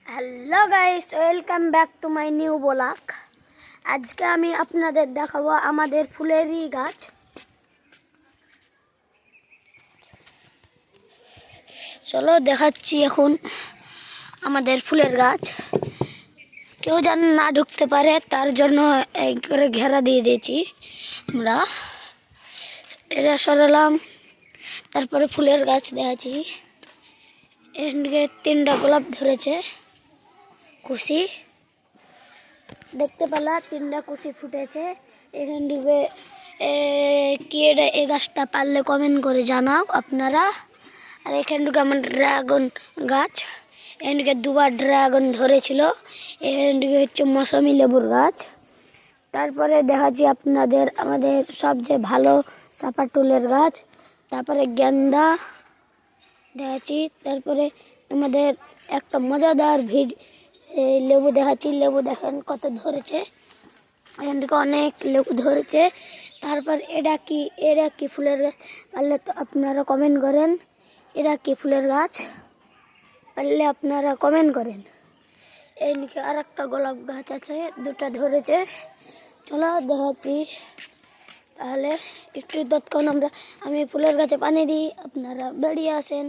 Hello guys, welcome back to my new blog. আজকে আমি আপনাদের দেখাবো আমাদের ফুলেরই গাছ। চলো দেখাচ্ছি এখন আমাদের ফুলের গাছ। কেউ যেন না ঢুকতে পারে তার জন্য এই করে ঘেরা দিয়ে দিয়েছি আমরা। এটা সরালাম, তারপরে ফুলের গাছ দেখাচ্ছি। এদিকে 3টা গোলাপ ধরেছে কুশি, দেখতে পেলা 3টা কুশি ফুটেছে। এখান থেকে কি এটা এই গাছটা পারলে কমেন্ট করে জানাও আপনারা। আর এখান থেকে আমার ড্রাগন গাছ, এখানকে 2বার ড্রাগন ধরেছিল। এখান থেকে হচ্ছে মৌসুমি লেবুর গাছ। তারপরে দেখাচ্ছি আপনাদের আমাদের সবচেয়ে ভালো চাঁপাটুলের গাছ, তারপরে গেন্দা দেখাচ্ছি। তারপরে আমাদের একটা মজাদার লেবু দেখাচ্ছি। লেবু দেখেন কত ধরেছে, এখান থেকে অনেক লেবু ধরেছে। তারপর এটা কি ফুলের গাছ পারলে তো আপনারা কমেন্ট করেন। এটা কি ফুলের গাছ পারলে আপনারা কমেন্ট করেন। এদিকে আর একটা গোলাপ গাছ আছে, 2টা ধরেছে। চলো দেখাচ্ছি। তাহলে একটু তৎক্ষণ আমি ফুলের গাছে পানি দিই, আপনারা বেরিয়ে আসেন।